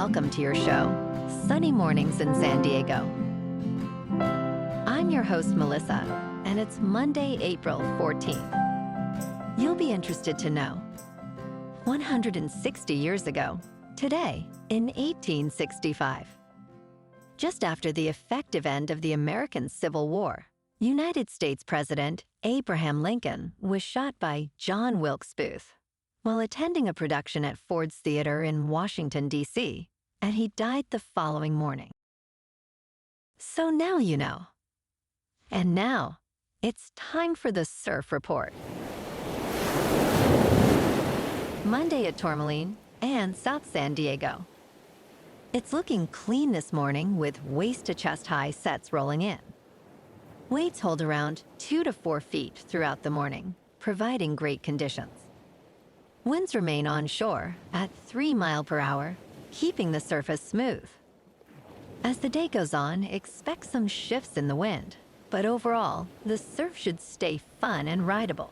welcome to your show, Sunny Mornings in San Diego. I'm your host, Melissa, and it's Monday, April 14th. You'll be interested to know, 160 years ago, today, in 1865, just after the effective end of the American Civil War, United States President Abraham Lincoln was shot by John Wilkes Booth while attending a production at Ford's Theater in Washington, D.C., and he died the following morning. So now you know. And now, it's time for the Surf Report. Monday at Tourmaline and South San Diego. It's looking clean this morning with waist-to-chest high sets rolling in. Waves hold around 2 to 4 feet throughout the morning, providing great conditions. Winds remain onshore at 3 miles per hour, keeping the surface smooth. As the day goes on, expect some shifts in the wind, but overall, the surf should stay fun and rideable.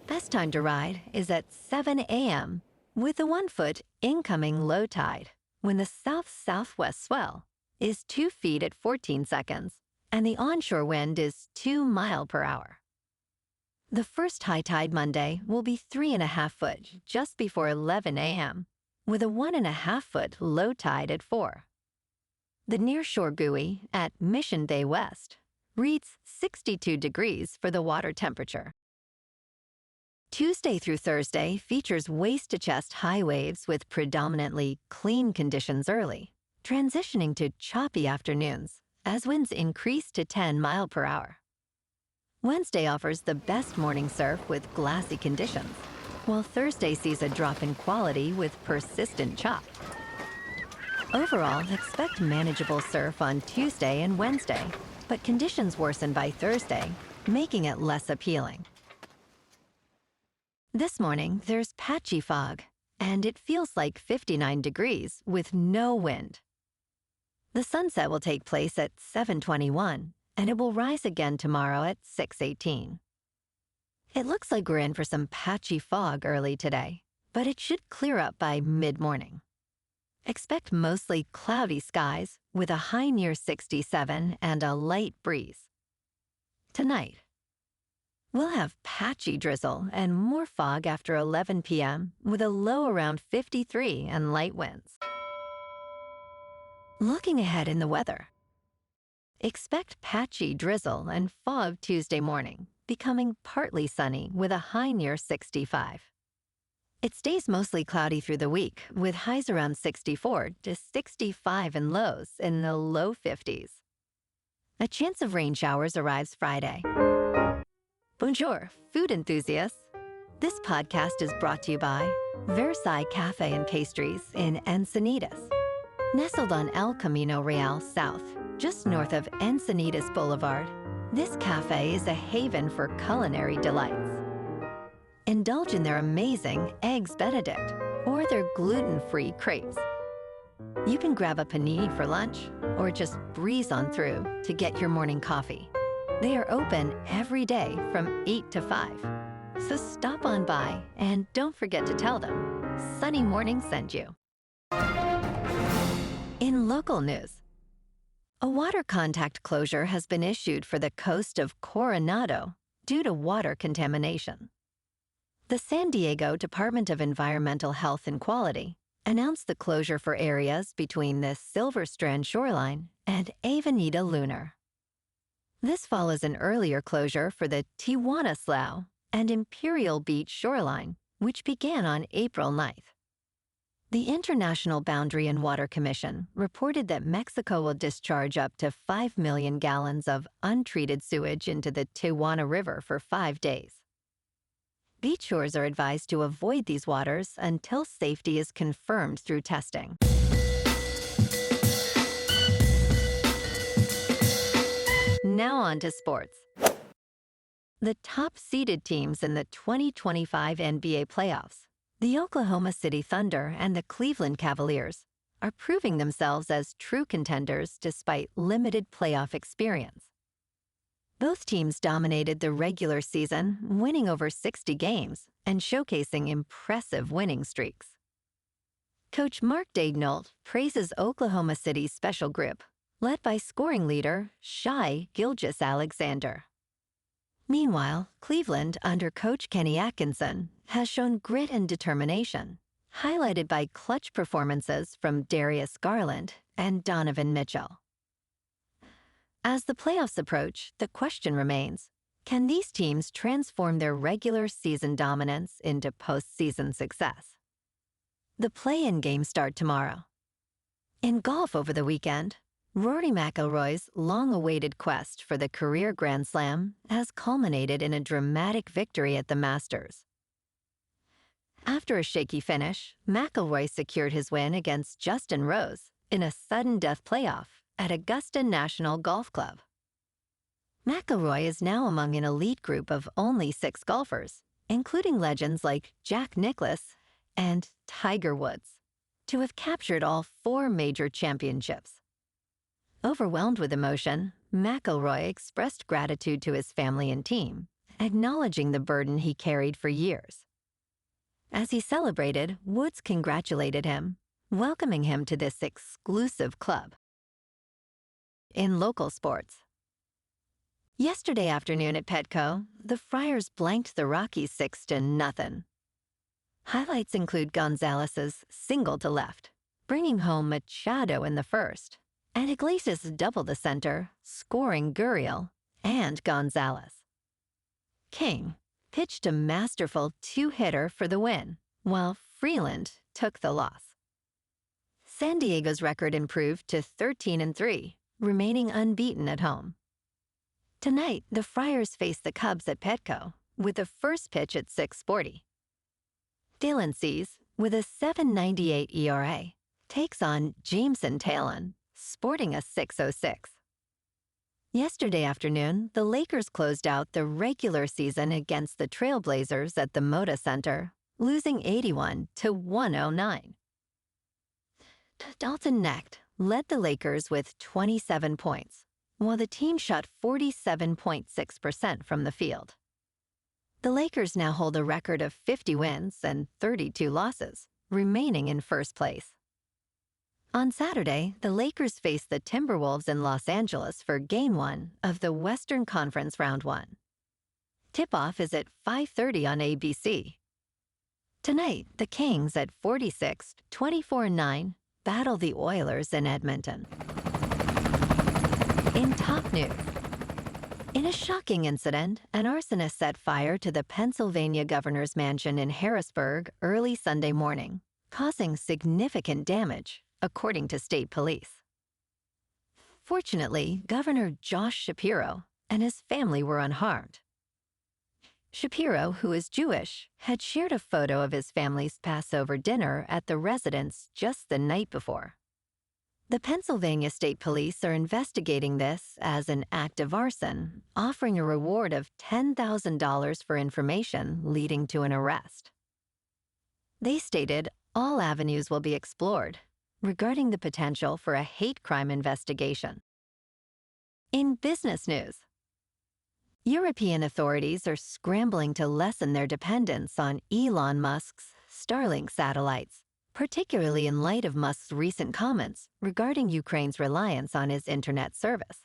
Best time to ride is at 7 a.m. with a 1-foot incoming low tide when the south-southwest swell is 2 feet at 14 seconds and the onshore wind is 2 miles per hour. The first high tide Monday will be 3.5 foot just before 11 a.m. with a 1.5 foot low tide at 4. The nearshore buoy at Mission Bay West reads 62 degrees for the water temperature. Tuesday through Thursday features waist-to-chest high waves with predominantly clean conditions early, transitioning to choppy afternoons as winds increase to 10 miles per hour. Wednesday offers the best morning surf with glassy conditions, while Thursday sees a drop in quality with persistent chop. Overall, expect manageable surf on Tuesday and Wednesday, but conditions worsen by Thursday, making it less appealing. This morning, there's patchy fog, and it feels like 59 degrees with no wind. The sunset will take place at 7:21, and it will rise again tomorrow at 6:18. It looks like we're in for some patchy fog early today, but it should clear up by mid-morning. Expect mostly cloudy skies with a high near 67 and a light breeze. Tonight, we'll have patchy drizzle and more fog after 11 p.m. with a low around 53 and light winds. Looking ahead in the weather, expect patchy drizzle and fog Tuesday morning, becoming partly sunny with a high near 65. It stays mostly cloudy through the week, with highs around 64 to 65 and lows in the low 50s. A chance of rain showers arrives Friday. Bonjour, food enthusiasts. This podcast is brought to you by Versailles Cafe and Pastries in Encinitas. Nestled on El Camino Real South, just north of Encinitas Boulevard, this cafe is a haven for culinary delights. Indulge in their amazing Eggs Benedict or their gluten-free crepes. You can grab a panini for lunch or just breeze on through to get your morning coffee. They are open every day from 8 to 5. So stop on by and don't forget to tell them Sunny Morning sent you. In local news, a water contact closure has been issued for the coast of Coronado due to water contamination. The San Diego Department of Environmental Health and Quality announced the closure for areas between the Silver Strand shoreline and Avenida Lunar. This follows an earlier closure for the Tijuana Slough and Imperial Beach shoreline, which began on April 9th. The International Boundary and Water Commission reported that Mexico will discharge up to 5 million gallons of untreated sewage into the Tijuana River for 5 days. Beach shores are advised to avoid these waters until safety is confirmed through testing. Now on to sports. The top-seeded teams in the 2025 NBA playoffs, the Oklahoma City Thunder and the Cleveland Cavaliers, are proving themselves as true contenders despite limited playoff experience. Both teams dominated the regular season, winning over 60 games and showcasing impressive winning streaks. Coach Mark Daignault praises Oklahoma City's special group, led by scoring leader Shai Gilgeous-Alexander. Meanwhile, Cleveland, under coach Kenny Atkinson, has shown grit and determination, highlighted by clutch performances from Darius Garland and Donovan Mitchell. As the playoffs approach, the question remains, can these teams transform their regular season dominance into postseason success? The play-in games start tomorrow. In golf over the weekend, Rory McIlroy's long-awaited quest for the career Grand Slam has culminated in a dramatic victory at the Masters. After a shaky finish, McIlroy secured his win against Justin Rose in a sudden-death playoff at Augusta National Golf Club. McIlroy is now among an elite group of only 6 golfers, including legends like Jack Nicklaus and Tiger Woods, to have captured all 4 major championships. Overwhelmed with emotion, McIlroy expressed gratitude to his family and team, acknowledging the burden he carried for years. As he celebrated, Woods congratulated him, welcoming him to this exclusive club. In local sports. Yesterday afternoon at Petco, the Friars blanked the Rockies 6-0. Highlights include Gonzalez's single to left, bringing home Machado in the first, and Iglesias doubled the center, scoring Gurriel and Gonzalez. King pitched a masterful 2-hitter for the win, while Freeland took the loss. San Diego's record improved to 13-3, remaining unbeaten at home. Tonight, the Friars face the Cubs at Petco, with the first pitch at 6:40. Dylan Cease, with a 7.98 ERA, takes on Jameson Taillon, sporting a 6.06. Yesterday afternoon, the Lakers closed out the regular season against the Trailblazers at the Moda Center, losing 81-109. Dalton Knecht led the Lakers with 27 points, while the team shot 47.6% from the field. The Lakers now hold a record of 50 wins and 32 losses, remaining in first place. On Saturday, the Lakers face the Timberwolves in Los Angeles for Game 1 of the Western Conference Round 1. Tip-off is at 5:30 on ABC. Tonight, the Kings at 46, 24-9, battle the Oilers in Edmonton. In top news, in a shocking incident, an arsonist set fire to the Pennsylvania governor's mansion in Harrisburg early Sunday morning, causing significant damage, according to state police. Fortunately, Governor Josh Shapiro and his family were unharmed. Shapiro, who is Jewish, had shared a photo of his family's Passover dinner at the residence just the night before. The Pennsylvania State Police are investigating this as an act of arson, offering a reward of $10,000 for information leading to an arrest. They stated all avenues will be explored regarding the potential for a hate crime investigation. In business news, European authorities are scrambling to lessen their dependence on Elon Musk's Starlink satellites, particularly in light of Musk's recent comments regarding Ukraine's reliance on his internet service.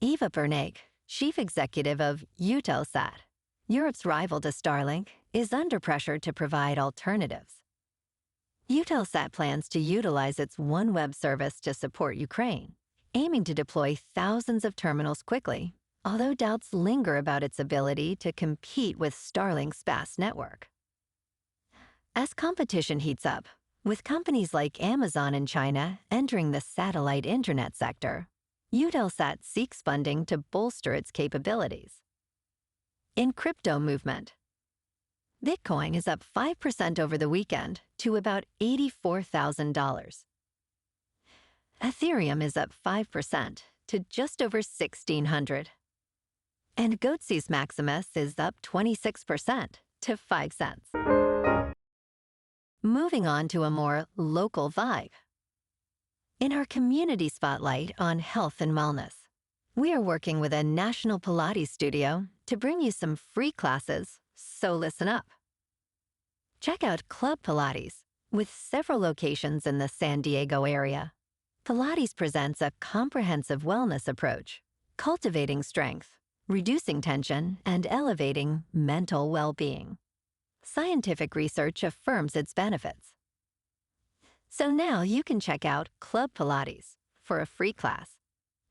Eva Bernanke, chief executive of Eutelsat, Europe's rival to Starlink, is under pressure to provide alternatives. Eutelsat plans to utilize its OneWeb service to support Ukraine, aiming to deploy thousands of terminals quickly, although doubts linger about its ability to compete with Starlink's vast network. As competition heats up, with companies like Amazon in China entering the satellite internet sector, Eutelsat seeks funding to bolster its capabilities. In crypto movement, Bitcoin is up 5% over the weekend to about $84,000. Ethereum is up 5% to just over $1,600. And Goatse's Maximus is up 26% to 5 cents. Moving on to a more local vibe. In our community spotlight on health and wellness, we are working with a national Pilates studio to bring you some free classes, so listen up. Check out Club Pilates, With several locations in the San Diego area, Pilates presents a comprehensive wellness approach, cultivating strength, reducing tension, and elevating mental well-being. Scientific research affirms its benefits. So now you can check out Club Pilates for a free class,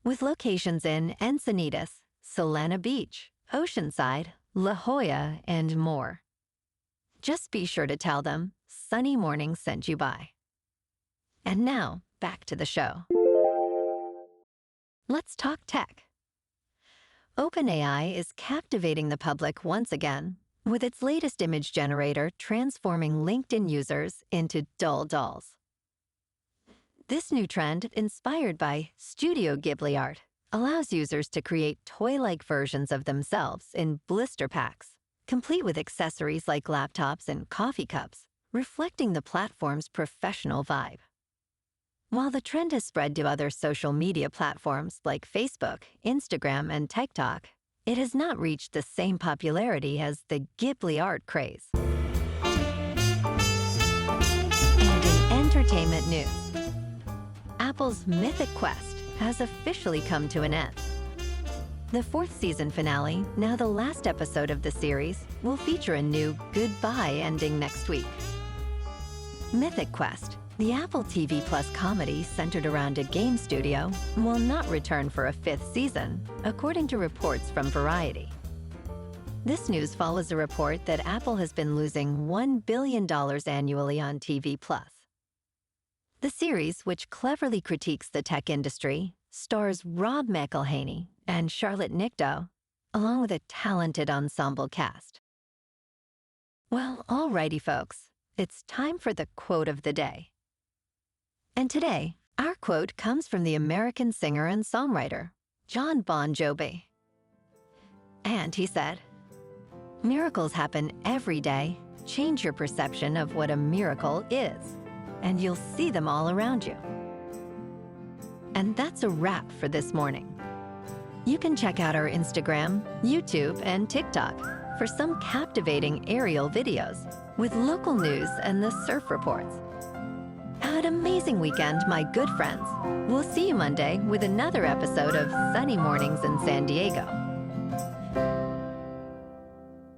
with locations in Encinitas, Solana Beach, Oceanside, La Jolla, and more. Just be sure to tell them Sunny Morning sent you by. And now, back to the show. Let's talk tech. OpenAI is captivating the public once again with its latest image generator transforming LinkedIn users into dull dolls. This new trend, inspired by Studio Ghibli art, allows users to create toy-like versions of themselves in blister packs, complete with accessories like laptops and coffee cups, reflecting the platform's professional vibe. While the trend has spread to other social media platforms like Facebook, Instagram, and TikTok, it has not reached the same popularity as the Ghibli art craze. And in entertainment news, Apple's Mythic Quest has officially come to an end. The 4th season finale, now the last episode of the series, will feature a new goodbye ending next week. Mythic Quest, the Apple TV Plus comedy centered around a game studio, will not return for a 5th season, according to reports from Variety. This news follows a report that Apple has been losing $1 billion annually on TV Plus. The series, which cleverly critiques the tech industry, stars Rob McElhenney and Charlotte Nicto, along with a talented ensemble cast. Well, alrighty, folks, it's time for the quote of the day. And today, our quote comes from the American singer and songwriter, Jon Bon Jovi. And he said, "Miracles happen every day. Change your perception of what a miracle is, and you'll see them all around you." And that's a wrap for this morning. You can check out our Instagram, YouTube, and TikTok for some captivating aerial videos with local news and the surf reports. Have an amazing weekend, my good friends. We'll see you Monday with another episode of Sunny Mornings in San Diego.